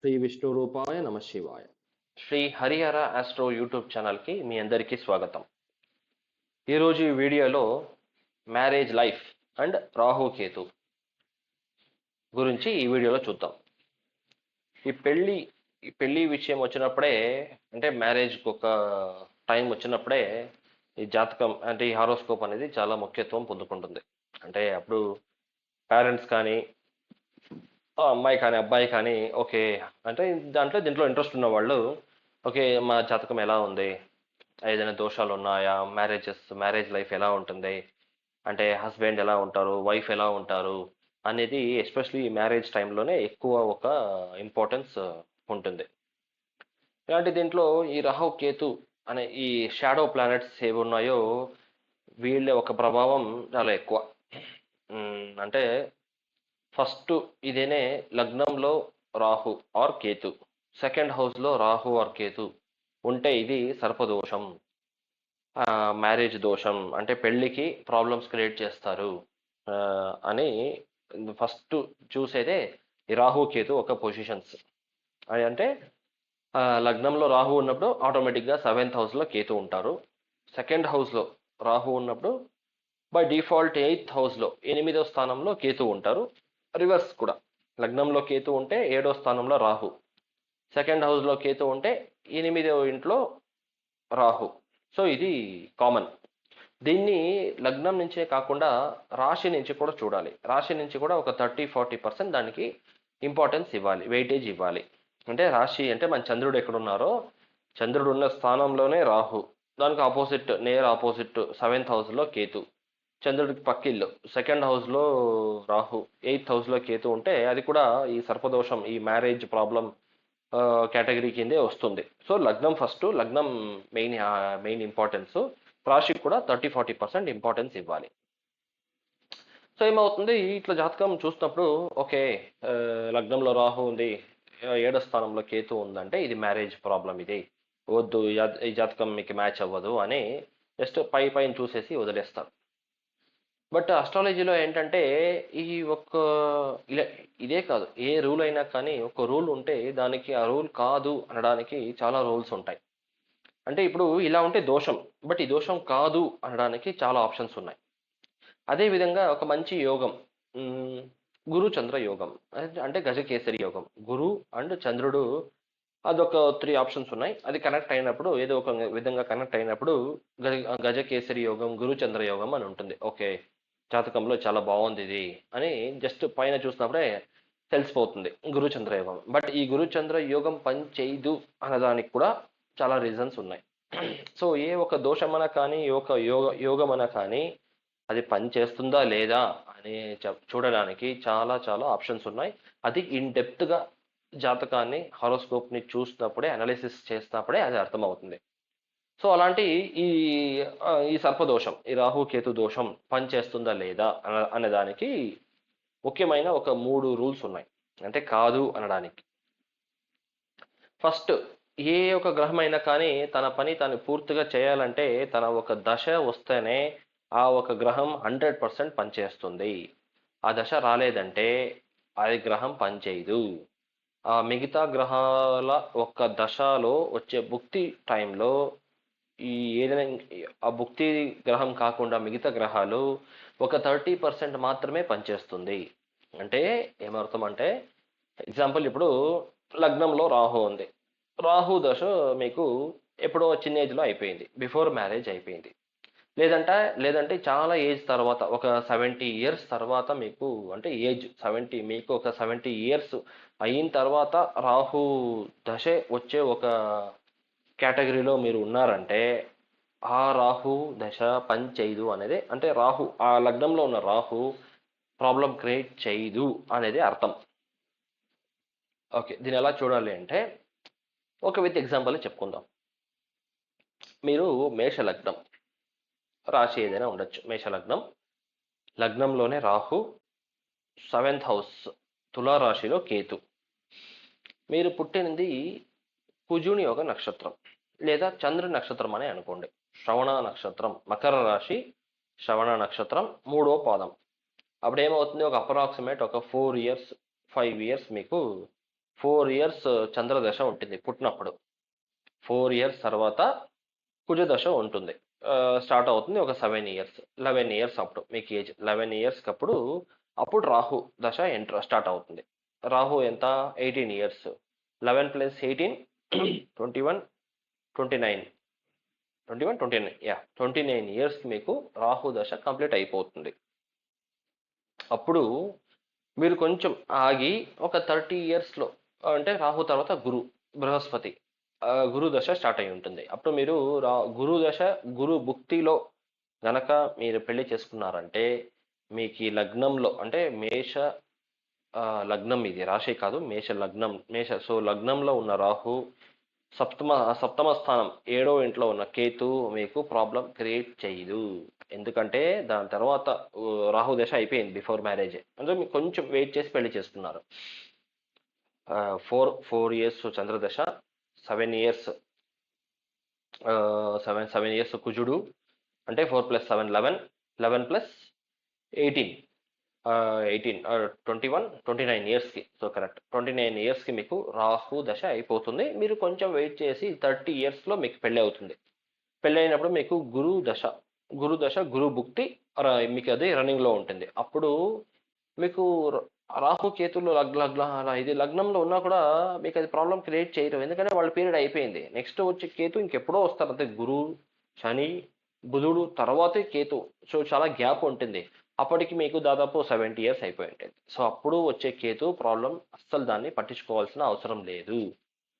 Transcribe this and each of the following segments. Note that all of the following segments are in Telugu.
శ్రీ విష్ణు రూపాయ నమ శివాయ. శ్రీ హరిహర ఆస్ట్రో యూట్యూబ్ ఛానల్కి మీ అందరికీ స్వాగతం. ఈరోజు ఈ వీడియోలో మ్యారేజ్ లైఫ్ అండ్ రాహుకేతు గురించి ఈ వీడియోలో చూద్దాం. ఈ పెళ్ళి విషయం వచ్చినప్పుడే, అంటే మ్యారేజ్కి ఒక టైం వచ్చినప్పుడే ఈ జాతకం అంటే ఈ హారోస్కోప్ అనేది చాలా ముఖ్యత్వం పొందుకుంటుంది. అంటే అప్పుడు పేరెంట్స్ కానీ అమ్మాయి కానీ అబ్బాయి కానీ ఓకే అంటే దీంట్లో ఇంట్రెస్ట్ ఉన్న వాళ్ళు ఓకే మా జాతకం ఎలా ఉంది, ఏదైనా దోషాలు ఉన్నాయా, మ్యారేజ్ లైఫ్ ఎలా ఉంటుంది, అంటే హస్బెండ్ ఎలా ఉంటారు, వైఫ్ ఎలా ఉంటారు అనేది ఎస్పెషలీ ఈ మ్యారేజ్ టైంలోనే ఎక్కువ ఒక ఇంపార్టెన్స్ ఉంటుంది. ఇలాంటి దీంట్లో ఈ రాహు కేతు అనే ఈ షాడో ప్లానెట్స్ ఏవి ఉన్నాయో వీళ్ళ ఒక ప్రభావం చాలా ఎక్కువ. అంటే ఫస్ట్ ఇదేనే లగ్నంలో రాహు ఆర్ కేతు, సెకండ్ హౌస్లో రాహు ఆర్ కేతు ఉంటే ఇది సర్పదోషం, మ్యారేజ్ దోషం, అంటే పెళ్ళికి ప్రాబ్లమ్స్ క్రియేట్ చేస్తారు అని ఫస్ట్ చూసేదే ఈ రాహు కేతు ఒక పొజిషన్స్. అది అంటే లగ్నంలో రాహు ఉన్నప్పుడు ఆటోమేటిక్గా 7th హౌస్లో కేతు ఉంటారు. సెకండ్ హౌస్లో రాహు ఉన్నప్పుడు బై డిఫాల్ట్ 8th హౌస్లో 8వ స్థానంలో కేతు ఉంటారు. రివర్స్ కూడా లగ్నంలో కేతు ఉంటే 7వ స్థానంలో రాహు, సెకండ్ హౌస్లో కేతు ఉంటే 8వ ఇంట్లో రాహు. సో ఇది కామన్. దీన్ని లగ్నం నుంచే కాకుండా రాశి నుంచి కూడా చూడాలి. రాశి నుంచి కూడా ఒక 30-40% దానికి ఇంపార్టెన్స్ ఇవ్వాలి, వెయిటేజ్ ఇవ్వాలి. అంటే రాశి అంటే మన చంద్రుడు ఎక్కడున్నారో, చంద్రుడు ఉన్న స్థానంలోనే రాహు, దానికి ఆపోజిట్ నేర్ ఆపోజిట్ 7th హౌస్లో కేతు, చంద్రుడికి పక్కిల్లు సెకండ్ హౌస్లో రాహు, 8th హౌస్లో కేతు ఉంటే అది కూడా ఈ సర్పదోషం, ఈ మ్యారేజ్ ప్రాబ్లం కేటగిరీ కిందే వస్తుంది. సో లగ్నం ఫస్ట్, లగ్నం మెయిన్ ఇంపార్టెన్స్, రాశికి కూడా 30-40% ఇంపార్టెన్స్ ఇవ్వాలి. సో ఏమవుతుంది, ఇట్లా జాతకం చూసినప్పుడు ఓకే లగ్నంలో రాహు ఉంది, 7వ స్థానంలో కేతు ఉందంటే ఇది మ్యారేజ్ ప్రాబ్లం, ఇది వద్దు, ఈ జాతకం మీకు మ్యాచ్ అవ్వదు అని జస్ట్ పైన చూసేసి వదిలేస్తారు. బట్ అస్ట్రాలజీలో ఏంటంటే ఈ ఒక్క ఇదే కాదు, ఏ రూల్ అయినా కానీ ఒక రూల్ ఉంటే దానికి ఆ రూల్ కాదు అనడానికి చాలా రూల్స్ ఉంటాయి. అంటే ఇప్పుడు ఇలా ఉంటే దోషం, బట్ ఈ దోషం కాదు అనడానికి చాలా ఆప్షన్స్ ఉన్నాయి. అదేవిధంగా ఒక మంచి యోగం, గురు చంద్ర యోగం అంటే గజకేసరి యోగం, గురు అండ్ చంద్రుడు, అదొక 3 ఆప్షన్స్ ఉన్నాయి. అది కనెక్ట్ అయినప్పుడు, ఏదో ఒక విధంగా కనెక్ట్ అయినప్పుడు గజకేసరి యోగం, గురు చంద్ర యోగం అని ఉంటుంది. ఓకే జాతకంలో చాలా బాగుంది ఇది అని జస్ట్ పైన చూసినప్పుడే తెలిసిపోతుంది గురుచంద్ర యోగం. బట్ ఈ గురుచంద్ర యోగం పని చేయదు అన్నదానికి కూడా చాలా రీజన్స్ ఉన్నాయి. సో ఏ ఒక దోషమన కానీ ఒక యోగమన కానీ అది పని చేస్తుందా లేదా అని చూడడానికి చాలా చాలా ఆప్షన్స్ ఉన్నాయి. అది ఇన్ డెప్త్గా జాతకాన్ని హారోస్కోప్ని చూసినప్పుడే, అనాలిసిస్ చేసినప్పుడే అది అర్థమవుతుంది. సో అలాంటి ఈ ఈ సర్పదోషం, ఈ రాహుకేతు దోషం పనిచేస్తుందా లేదా అనే దానికి ముఖ్యమైన ఒక 3 రూల్స్ ఉన్నాయి, అంటే కాదు అనడానికి. ఫస్ట్, ఏ ఒక గ్రహమైనా కానీ తన పని తను పూర్తిగా చేయాలంటే తన ఒక దశ వస్తేనే ఆ ఒక గ్రహం 100% పనిచేస్తుంది. ఆ దశ రాలేదంటే అది గ్రహం పనిచేయదు. ఆ మిగతా గ్రహాల ఒక దశలో వచ్చే భుక్తి టైంలో ఈ ఏదైనా ఆ భుక్తి గ్రహం కాకుండా మిగతా గ్రహాలు ఒక 30% మాత్రమే పనిచేస్తుంది. అంటే ఏమర్థం అంటే, ఎగ్జాంపుల్ ఇప్పుడు లగ్నంలో రాహు ఉంది, రాహు దశ మీకు ఎప్పుడో చిన్న ఏజ్లో అయిపోయింది, బిఫోర్ మ్యారేజ్ అయిపోయింది. లేదంటే చాలా ఏజ్ తర్వాత, ఒక 70 ఇయర్స్ తర్వాత మీకు, అంటే ఏజ్ 70, మీకు ఒక 70 ఇయర్స్ అయిన తర్వాత రాహు దశ వచ్చే ఒక కేటగిరీలో మీరు ఉన్నారంటే ఆ రాహు దశ పని చేయదు అనేది, అంటే రాహు ఆ లగ్నంలో ఉన్న రాహు ప్రాబ్లం క్రియేట్ చేయదు అనేది అర్థం. ఓకే దీన్ని ఎలా చూడాలి అంటే ఒక విత్ ఎగ్జాంపుల్ చెప్పుకుందాం. మీరు మేషలగ్నం, రాశి ఏదైనా ఉండొచ్చు, మేషలగ్నం, లగ్నంలోనే రాహు, 7th హౌస్ తులారాశిలో కేతు, మీరు పుట్టినది కుజుని ఒక నక్షత్రం లేదా చంద్రుని నక్షత్రం అని అనుకోండి. శ్రవణ నక్షత్రం, మకర రాశి, శ్రవణ నక్షత్రం 3వ పాదం. అప్పుడు ఏమవుతుంది, ఒక అప్రాక్సిమేట్ ఒక 4 ఇయర్స్ 5 ఇయర్స్ మీకు 4 ఇయర్స్ చంద్రదశ ఉంటుంది పుట్టినప్పుడు. 4 ఇయర్స్ తర్వాత కుజదశ ఉంటుంది. స్టార్ట్ అవుతుంది ఒక 7 ఇయర్స్, 11 ఇయర్స్ అప్పుడు మీకు ఏజ్ 11 ఇయర్స్కి అప్పుడు రాహు దశ స్టార్ట్ అవుతుంది. రాహు ఎంత 18 ఇయర్స్, 11 + 18 21 29 21 29 29 ఇయర్స్కి మీకు రాహు దశ కంప్లీట్ అయిపోతుంది. అప్పుడు మీరు కొంచెం ఆగి ఒక 30 ఇయర్స్లో, అంటే రాహు తర్వాత బృహస్పతి గురు దశ స్టార్ట్ అయి ఉంటుంది. అప్పుడు మీరు గురు దశ గురు భుక్తిలో గనక మీరు పెళ్లి చేసుకున్నారంటే మీకు ఈ లగ్నంలో, అంటే మేష లగ్నం, ఇది రాశి కాదు, సో లగ్నంలో ఉన్న రాహు, సప్తమ స్థానం 7వ ఇంట్లో ఉన్న కేతు మీకు ప్రాబ్లం క్రియేట్ చేయదు. ఎందుకంటే దాని తర్వాత రాహు దశ అయిపోయింది బిఫోర్ మ్యారేజ్, అంటే మీకు కొంచెం వెయిట్ చేసి పెళ్లి చేసుకున్నారు. 4 ఇయర్స్ చంద్రదశ, 7 ఇయర్స్ 7 ఇయర్స్ కుజుడు, అంటే 4 + 7 11, 11 + 18 21 29 ఇయర్స్కి. సో కరెక్ట్ 29 ఇయర్స్కి మీకు రాహు దశ అయిపోతుంది. మీరు కొంచెం వెయిట్ చేసి 30 ఇయర్స్లో మీకు పెళ్ళి అవుతుంది. పెళ్ళి అయినప్పుడు మీకు గురు దశ గురు భుక్తి మీకు అది రన్నింగ్లో ఉంటుంది. అప్పుడు మీకు రాహు కేతులు ఇది లగ్నంలో ఉన్నా కూడా మీకు అది ప్రాబ్లం క్రియేట్ చేయరు, ఎందుకంటే వాళ్ళ పీరియడ్ అయిపోయింది. నెక్స్ట్ వచ్చే కేతు ఇంకెప్పుడో వస్తారు, అంతే. గురు, శని, బుధుడు తర్వాతే కేతు. సో చాలా గ్యాప్ ఉంటుంది. అప్పటికి మీకు దాదాపు 70 ఇయర్స్ అయిపోయి ఉంటుంది. సో అప్పుడు వచ్చే కేతు ప్రాబ్లం అస్సలు దాన్ని పట్టించుకోవాల్సిన అవసరం లేదు.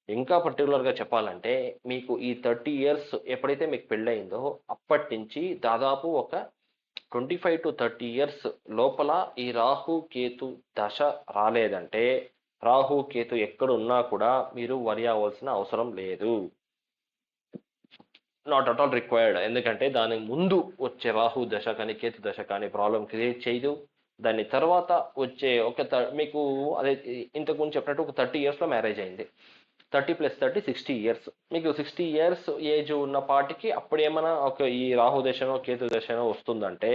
ఇంకా పర్టికులర్గా చెప్పాలంటే మీకు ఈ 30 ఇయర్స్ ఎప్పుడైతే మీకు పెళ్ళయిందో అప్పటి నుంచి దాదాపు ఒక 25 to 30 ఇయర్స్ లోపల ఈ రాహు కేతు దశ రాలేదంటే, రాహు కేతు ఎక్కడున్నా కూడా మీరు వరి అవ్వాల్సిన అవసరం లేదు. Not at all required. ఎందుకంటే దాని ముందు వచ్చే రాహు దశ కానీ కేతు దశ కానీ ప్రాబ్లం క్రియేట్ చేయదు. దాని తర్వాత వచ్చే మీకు అదే ఇంతకుముందు చెప్పినట్టు ఒక 30 ఇయర్స్లో మ్యారేజ్ అయింది. 30 + 30 60 ఇయర్స్. మీకు 60 ఇయర్స్ ఏజ్ ఉన్న పాటికి అప్పుడు ఏమైనా ఈ రాహు దశనో కేతు దశనో వస్తుందంటే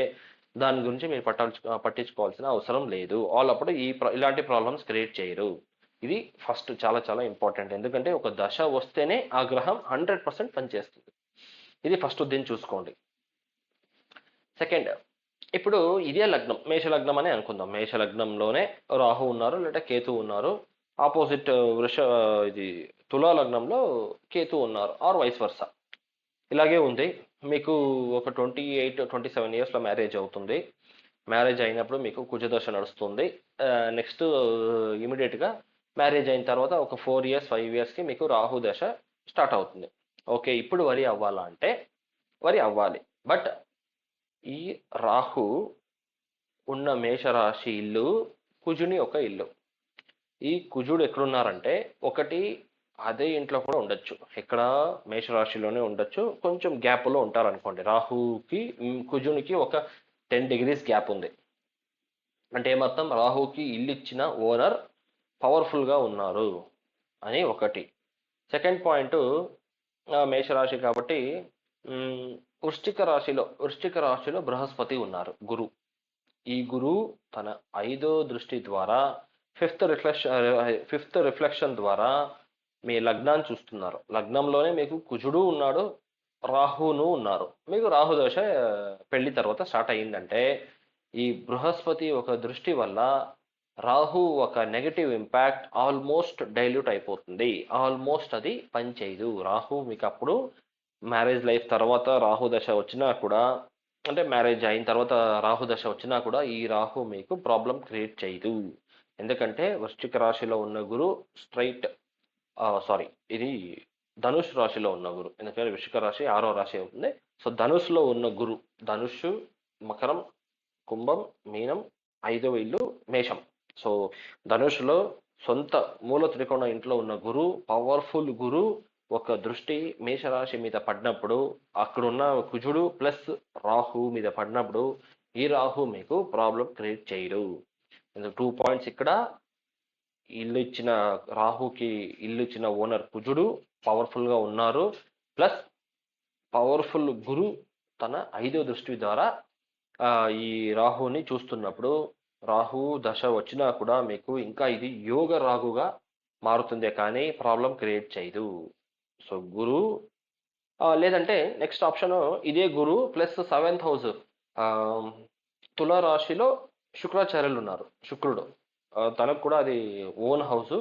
దాని గురించి మీరు పట్టించుకోవాల్సిన అవసరం లేదు. అప్పుడు ఇలాంటి ప్రాబ్లమ్స్ క్రియేట్ చేయరు. ఇది ఫస్ట్ చాలా చాలా ఇంపార్టెంట్. ఎందుకంటే ఒక దశ వస్తేనే ఆ గ్రహం 100% పనిచేస్తుంది. ఇది ఫస్ట్ దీన్ని చూసుకోండి. సెకండ్, ఇప్పుడు ఇదే లగ్నం, మేష లగ్నం అని అనుకుందాం. మేష లగ్నంలోనే రాహు ఉన్నారు లేదా కేతు ఉన్నారు. ఆపోజిట్ ఇది తులా లగ్నంలో కేతు ఉన్నారు, ఆర్ వైస్ వర్స. ఇలాగే ఉంది. మీకు ఒక 28 27 ఇయర్స్లో మ్యారేజ్ అవుతుంది. మ్యారేజ్ అయినప్పుడు మీకు కుజదశ నడుస్తుంది. నెక్స్ట్ ఇమీడియట్గా మ్యారేజ్ అయిన తర్వాత ఒక 4 ఇయర్స్ 5 ఇయర్స్కి మీకు రాహు దశ స్టార్ట్ అవుతుంది. ఓకే, ఇప్పుడు వరి అవ్వాలా అంటే వరి అవ్వాలి. బట్ ఈ రాహు ఉన్న మేషరాశి ఇల్లు కుజుని ఒక ఇల్లు. ఈ కుజుడు ఎక్కడున్నారంటే ఒకటి అదే ఇంట్లో కూడా ఉండొచ్చు, ఎక్కడ మేషరాశిలోనే ఉండొచ్చు, కొంచెం గ్యాప్లో ఉంటారనుకోండి. రాహుకి కుజునికి ఒక 10 degrees గ్యాప్ ఉంది. అంటే ఏమర్థం, రాహుకి ఇల్లు ఇచ్చిన ఓనర్ పవర్ఫుల్గా ఉన్నారు అని ఒకటి. సెకండ్ పాయింట్, మేషరాశి కాబట్టి వృశ్చిక రాశిలో బృహస్పతి ఉన్నారు, గురు. ఈ గురు తన 5వ దృష్టి ద్వారా ఫిఫ్త్ రిఫ్లెక్షన్ ద్వారా మీ లగ్నాన్ని చూస్తున్నారు. లగ్నంలోనే మీకు కుజుడు ఉన్నాడు, రాహును ఉన్నారు. మీకు రాహు దశ పెళ్లి తర్వాత స్టార్ట్ అయ్యిందంటే ఈ బృహస్పతి ఒక దృష్టి వల్ల రాహు ఒక నెగటివ్ ఇంపాక్ట్ ఆల్మోస్ట్ డైల్యూట్ అయిపోతుంది. ఆల్మోస్ట్ అది పనిచేయదు. రాహు మీకు అప్పుడు మ్యారేజ్ లైఫ్ తర్వాత రాహు దశ వచ్చినా కూడా, అంటే మ్యారేజ్ అయిన తర్వాత రాహు దశ వచ్చినా కూడా ఈ రాహు మీకు ప్రాబ్లం క్రియేట్ చేయదు. ఎందుకంటే వృశ్చిక రాశిలో ఉన్న గురు ఇది ధనుష్ రాశిలో ఉన్న గురు. ఎందుకంటే వృశ్చిక రాశి 6వ రాశి అవుతుంది. సో ధనుష్లో ఉన్న గురు, ధనుషు, మకరం, కుంభం, మీనం, 5వ ఇల్లు మేషం. సో ధనుష్లో సొంత మూల త్రికోణ ఇంట్లో ఉన్న గురు, పవర్ఫుల్ గురు ఒక దృష్టి మేషరాశి మీద పడినప్పుడు, అక్కడున్న కుజుడు ప్లస్ రాహు మీద పడినప్పుడు ఈ రాహు మీకు ప్రాబ్లం క్రియేట్ చేయడు. 2 పాయింట్స్ ఇక్కడ. రాహుకి ఇల్లు ఇచ్చిన ఓనర్ కుజుడు పవర్ఫుల్గా ఉన్నారు, ప్లస్ పవర్ఫుల్ గురు తన 5వ దృష్టి ద్వారా ఈ రాహుని చూస్తున్నప్పుడు రాహు దశ వచ్చినా కూడా మీకు ఇంకా ఇది యోగ రాహుగా మారుతుందే కానీ ప్రాబ్లం క్రియేట్ చేయదు. సో గురు లేదంటే నెక్స్ట్ ఆప్షన్ ఇదే గురు ప్లస్ సెవెంత్ హౌస్, తుల రాశిలో శుక్రాచార్యులు ఉన్నారు, శుక్రుడు తనకు కూడా అది ఓన్ హౌస్.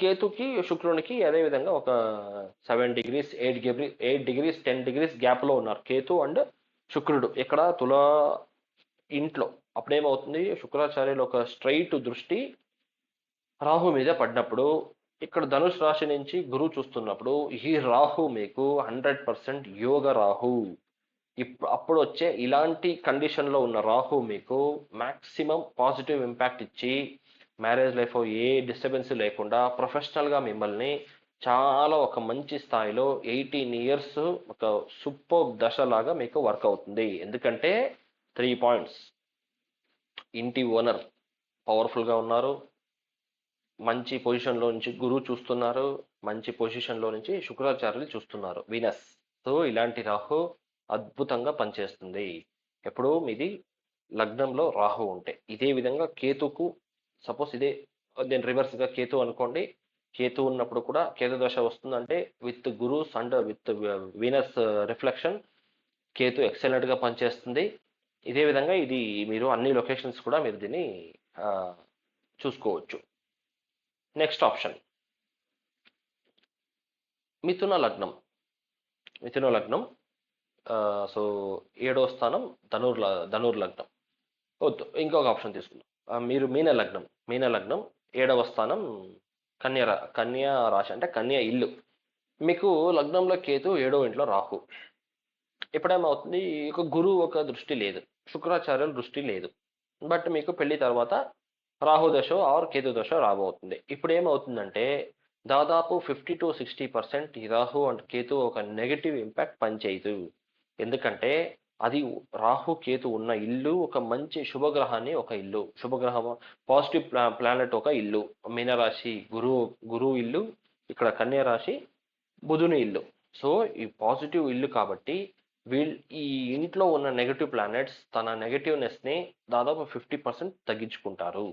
కేతుకి శుక్రునికి అదే విధంగా ఒక 7 డిగ్రీస్ 8 డిగ్రీస్ 10 డిగ్రీస్ గ్యాప్లో ఉన్నారు కేతు అండ్ శుక్రుడు ఇక్కడ తుల ఇంట్లో. అప్పుడేమవుతుంది, శుక్రాచార్యులు ఒక స్ట్రైట్ దృష్టి రాహు మీద పడినప్పుడు, ఇక్కడ ధనుష్ రాశి నుంచి గురువు చూస్తున్నప్పుడు ఈ రాహు మీకు 100% యోగ రాహు. అప్పుడు వచ్చే ఇలాంటి కండిషన్లో ఉన్న రాహు మీకు మ్యాక్సిమం పాజిటివ్ ఇంపాక్ట్ ఇచ్చి మ్యారేజ్ లైఫ్ ఏ డిస్టర్బెన్స్ లేకుండా ప్రొఫెషనల్గా మిమ్మల్ని చాలా ఒక మంచి స్థాయిలో 18 ఇయర్స్ ఒక సూపర్ దశలాగా మీకు వర్క్ అవుతుంది. ఎందుకంటే 3 పాయింట్స్: ఇంటి ఓనర్ పవర్ఫుల్గా ఉన్నారు, మంచి పొజిషన్లో నుంచి గురువు చూస్తున్నారు, మంచి పొజిషన్లో నుంచి శుక్రాచార్యులు చూస్తున్నారు, వీనస్. సో ఇలాంటి రాహు అద్భుతంగా పనిచేస్తుంది. ఎప్పుడు మీది లగ్నంలో రాహు ఉంటే. ఇదే విధంగా కేతుకు సపోజ్ ఇదే నేను రివర్స్గా కేతు అనుకోండి, కేతు ఉన్నప్పుడు కూడా కేతు దశ వస్తుందంటే with gurus and with Venus reflection Ketu ఎక్సలెంట్గా పనిచేస్తుంది. ఇదే విధంగా ఇది మీరు అన్ని లొకేషన్స్ కూడా మీరు దీన్ని చూసుకోవచ్చు. నెక్స్ట్ ఆప్షన్ మిథున లగ్నం. మిథున లగ్నం సో 7వ స్థానం ధనుర్ లగ్నం. వద్దు, ఇంకొక ఆప్షన్ తీసుకుందాం. మీరు మీన లగ్నం. మీన లగ్నం 7వ స్థానం కన్యా రాశి అంటే కన్యా ఇల్లు. మీకు లగ్నంలో కేతు 7వ ఇంట్లో రాహు. ఇప్పుడేమవుతుంది, ఒక గురువు ఒక దృష్టి లేదు, శుక్రాచార్యుల దృష్టి లేదు, బట్ మీకు పెళ్లి తర్వాత రాహు దశ ఆర్ కేతు దశ రాబోతుంది. ఇప్పుడు ఏమవుతుందంటే దాదాపు 50 to 60% ఈ రాహు అండ్ కేతు ఒక నెగటివ్ ఇంపాక్ట్ పనిచేయదు. ఎందుకంటే అది రాహు కేతు ఉన్న ఇల్లు ఒక మంచి శుభగ్రహాన్ని ఒక ఇల్లు, శుభగ్రహం పాజిటివ్ ప్లానెట్ ఒక ఇల్లు. మీనరాశి గురువు ఇల్లు, ఇక్కడ కన్యా రాశి బుధుని ఇల్లు. సో ఈ పాజిటివ్ ఇల్లు కాబట్టి ఈ ఇంట్లో ఉన్న నెగటివ్ ప్లానెట్స్ తన నెగటివ్నెస్ని దాదాపు 50% తగ్గించుకుంటారు.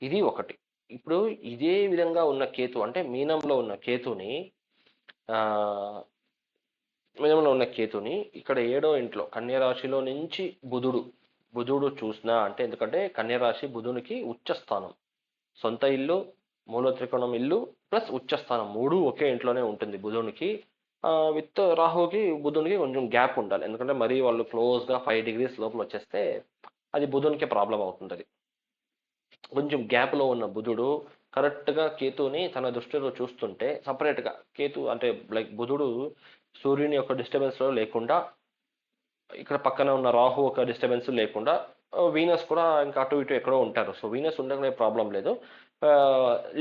ఇది ఒకటి. ఇప్పుడు ఇదే విధంగా ఉన్న కేతు అంటే మీనంలో ఉన్న కేతుని ఇక్కడ 7వ ఇంట్లో కన్యా రాశిలో నుంచి బుధుడు చూసినా అంటే, ఎందుకంటే కన్యా రాశి బుధునికి ఉచ్చస్థానం, సొంత ఇల్లు, మూల త్రికోణం ఇల్లు ప్లస్ ఉచ్చస్థానం 3 ఒకే ఇంట్లోనే ఉంటుంది బుధునికి. విత్ రాహుకి బుధునికి కొంచెం గ్యాప్ ఉండాలి, ఎందుకంటే మరీ వాళ్ళు క్లోజ్గా 5 డిగ్రీస్ లోపల వచ్చేస్తే అది బుధునికి ప్రాబ్లం అవుతుంది. అది కొంచెం గ్యాప్లో ఉన్న బుధుడు కరెక్ట్గా కేతుని తన దృష్టిలో చూస్తుంటే సపరేట్గా కేతు అంటే లైక్ బుధుడు సూర్యుని యొక్క డిస్టర్బెన్స్లో లేకుండా, ఇక్కడ పక్కన ఉన్న రాహు ఒక డిస్టర్బెన్స్ లేకుండా, వీనస్ కూడా ఇంకా అటు ఇటు ఎక్కడో ఉంటారు. సో వీనస్ ఉండగానే ప్రాబ్లం లేదు,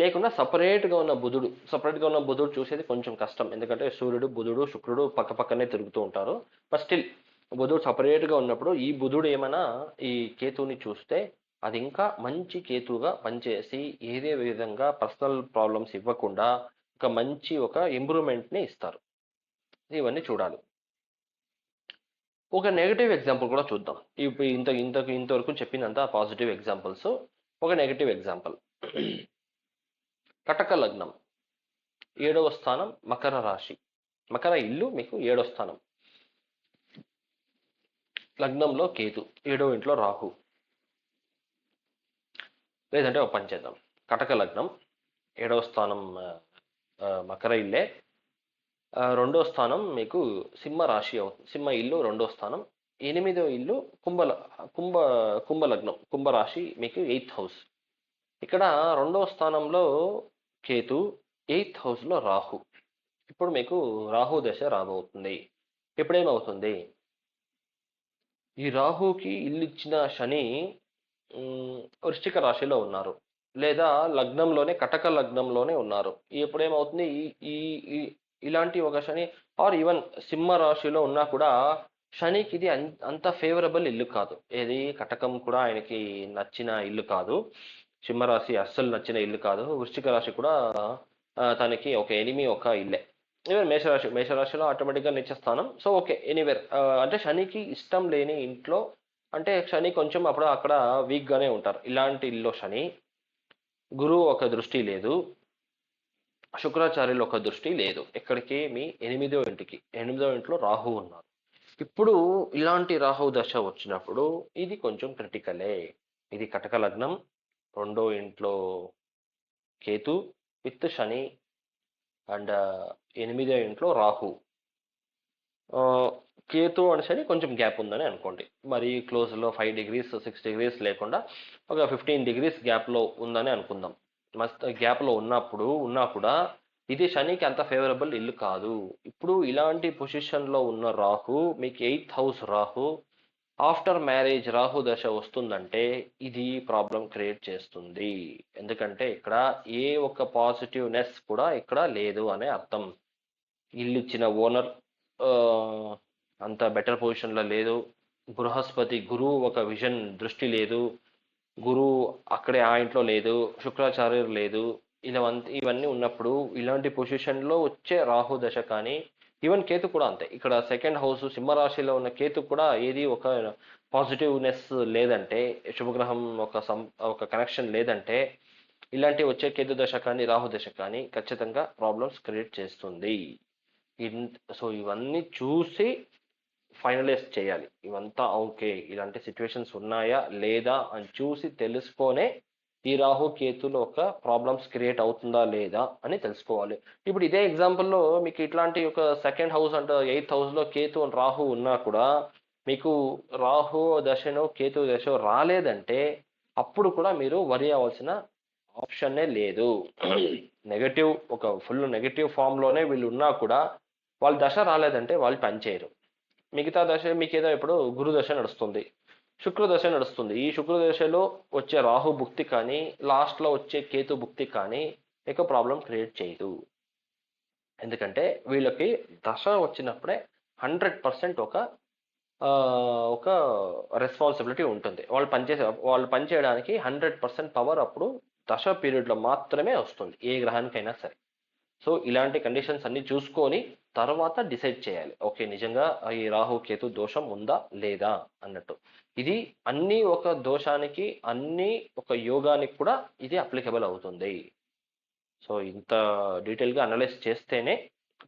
లేకుండా సపరేట్గా ఉన్న బుధుడు చూసేది కొంచెం కష్టం, ఎందుకంటే సూర్యుడు బుధుడు శుక్రుడు పక్క పక్కనే తిరుగుతూ ఉంటారు. బట్ స్టిల్ బుధుడు సపరేట్గా ఉన్నప్పుడు ఈ బుధుడు ఏమైనా ఈ కేతుని చూస్తే అది ఇంకా మంచి కేతుగా పనిచేసి ఏదే విధంగా పర్సనల్ ప్రాబ్లమ్స్ ఇవ్వకుండా ఒక మంచి ఇంప్రూవ్మెంట్ని ఇస్తారు. ఇవన్నీ చూడాలి. ఒక నెగటివ్ ఎగ్జాంపుల్ కూడా చూద్దాం. ఇప్పుడు ఇంతవరకు చెప్పిందంతా పాజిటివ్ ఎగ్జాంపుల్స్. ఒక నెగటివ్ ఎగ్జాంపుల్, కటక లగ్నం 7వ స్థానం మకర రాశి, మకర ఇల్లు మీకు 7వ స్థానం, లగ్నంలో కేతు, 7వ ఇంట్లో రాహు. లేదంటే ఒక పని చేద్దాం, కటక లగ్నం 7వ స్థానం మకర ఇల్లే, 2వ స్థానం మీకు సింహ రాశి అవుతుంది, సింహ ఇల్లు 2వ స్థానం, 8వ ఇల్లు కుంభ లగ్నం, కుంభరాశి మీకు 8th హౌస్. ఇక్కడ 2వ స్థానంలో కేతు, 8th హౌస్లో రాహు. ఇప్పుడు మీకు రాహు దశ రాబోతుంది. ఇప్పుడేమవుతుంది, ఈ రాహుకి ఇల్లు ఇచ్చిన శని వృశ్చిక రాశిలో ఉన్నారు, లేదా లగ్నంలోనే కటక లగ్నంలోనే ఉన్నారు. ఎప్పుడేమవుతుంది, ఈ ఇలాంటి ఒక శని ఆర్ ఈవెన్ సింహ రాశిలో ఉన్నా కూడా శనికి ఇది అంత ఫేవరబుల్ ఇల్లు కాదు. ఏది కటకం కూడా ఆయనకి నచ్చిన ఇల్లు కాదు, సింహరాశి అస్సలు నచ్చిన ఇల్లు కాదు, వృశ్చిక రాశి కూడా తనకి ఒక ఎనిమి ఒక ఇల్లే. ఈవెన్ మేషరాశిలో ఆటోమేటిక్గా నిత్యస్థానం. సో ఓకే, ఎనీవేర్ అంటే శనికి ఇష్టం లేని ఇంట్లో, అంటే శని కొంచెం అప్పుడు అక్కడ వీక్గానే ఉంటారు. ఇలాంటి ఇల్లు శని, గురువు ఒక దృష్టి లేదు, శుక్రాచార్యుల యొక్క దృష్టి లేదు. ఎక్కడికి? మీ 8వ ఇంటికి. 8వ ఇంట్లో రాహు ఉన్నారు. ఇప్పుడు ఇలాంటి రాహు దశ వచ్చినప్పుడు ఇది కొంచెం క్రిటికలే. ఇది కటక లగ్నం, 2వ ఇంట్లో కేతు విత్ శని అండ్ 8వ ఇంట్లో రాహు. కేతు అండ్ శని కొంచెం గ్యాప్ ఉందని అనుకోండి. మరి క్లోజ్లో 5 డిగ్రీస్ 6 డిగ్రీస్ లేకుండా ఒక 15 డిగ్రీస్ గ్యాప్లో ఉందని అనుకుందాం. మస్త్ గ్యాప్లో ఉన్నా కూడా ఇది శనికి అంత ఫేవరబుల్ ఇల్లు కాదు. ఇప్పుడు ఇలాంటి పొజిషన్లో ఉన్న రాహు మీకు 8th house Rahu after marriage Rahu దశ వస్తుందంటే ఇది ప్రాబ్లం క్రియేట్ చేస్తుంది. ఎందుకంటే ఇక్కడ ఏ ఒక పాజిటివ్నెస్ కూడా ఇక్కడ లేదు అనే అర్థం. ఇల్లు ఇచ్చిన ఓనర్ అంత బెటర్ పొజిషన్లో లేదు. బృహస్పతి గురువు ఒక విజన్ దృష్టి లేదు. గురువు అక్కడే ఆ ఇంట్లో లేదు. శుక్రాచార్యులు లేదు. ఇవన్నీ ఉన్నప్పుడు ఇలాంటి పొజిషన్లో వచ్చే రాహు దశ కానీ ఈవెన్ కేతు కూడా అంతే. ఇక్కడ 2nd హౌస్ సింహరాశిలో ఉన్న కేతు కూడా ఏది ఒక పాజిటివ్నెస్ లేదంటే, శుభగ్రహం ఒక కనెక్షన్ లేదంటే ఇలాంటి వచ్చే కేతు దశ కానీ రాహు దశ కానీ ఖచ్చితంగా ప్రాబ్లమ్స్ క్రియేట్ చేస్తుంది. సో ఇవన్నీ చూసి ఫైనలైజ్ చేయాలి. ఇవంతా ఓకే, ఇలాంటి సిచ్యువేషన్స్ ఉన్నాయా లేదా అని చూసి తెలుసుకొనే ఈ రాహు కేతులో ఒక ప్రాబ్లమ్స్ క్రియేట్ అవుతుందా లేదా అని తెలుసుకోవాలి. ఇప్పుడు ఇదే ఎగ్జాంపుల్లో మీకు ఇట్లాంటి ఒక 2nd హౌస్ అంటే 8th హౌస్లో కేతు అండ్ రాహు ఉన్నా కూడా మీకు రాహు దశనో కేతు దశ రాలేదంటే అప్పుడు కూడా మీరు వరి అవ్వాల్సిన ఆప్షన్నే లేదు. నెగటివ్ ఒక ఫుల్ నెగటివ్ ఫామ్లోనే వీళ్ళు ఉన్నా కూడా వాళ్ళ దశ రాలేదంటే వాళ్ళు పనిచేయరు. మిగతా దశ మీకేదో ఇప్పుడు గురు దశ నడుస్తుంది, శుక్ర దశ నడుస్తుంది. ఈ శుక్ర దశలో వచ్చే రాహు భుక్తి కానీ లాస్ట్లో వచ్చే కేతు భుక్తి కానీ ఎక్కువ ప్రాబ్లం క్రియేట్ చేయదు. ఎందుకంటే వీళ్ళకి దశ వచ్చినప్పుడే 100% ఒక రెస్పాన్సిబిలిటీ ఉంటుంది. వాళ్ళు పనిచేయడానికి 100% పవర్ అప్పుడు దశ పీరియడ్లో మాత్రమే వస్తుంది ఏ గ్రహానికైనా సరే. సో ఇలాంటి కండిషన్స్ అన్ని చూసుకొని తర్వాత డిసైడ్ చేయాలి. ఓకే, నిజంగా ఈ రాహు కేతు దోషం ఉందా లేదా అన్నట్టు. ఇది అన్ని ఒక దోషానికి అన్ని ఒక యోగానికి కూడా ఇది అప్లికబుల్ అవుతుంది. సో ఇంత డీటెయిల్గా అనలైజ్ చేస్తేనే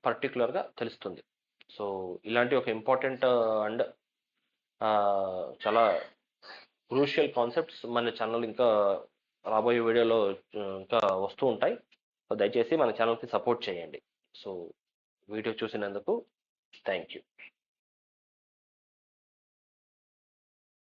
పర్టికులర్గా తెలుస్తుంది. సో ఇలాంటి ఒక ఇంపార్టెంట్ అండ్ చాలా క్రూషియల్ కాన్సెప్ట్స్ మన ఛానల్ ఇంకా రాబోయే వీడియోలో ఇంకా వస్తూ ఉంటాయి. దయచేసి మన ఛానల్కి సపోర్ట్ చేయండి. సో వీడియో చూసినందుకు థ్యాంక్ యూ.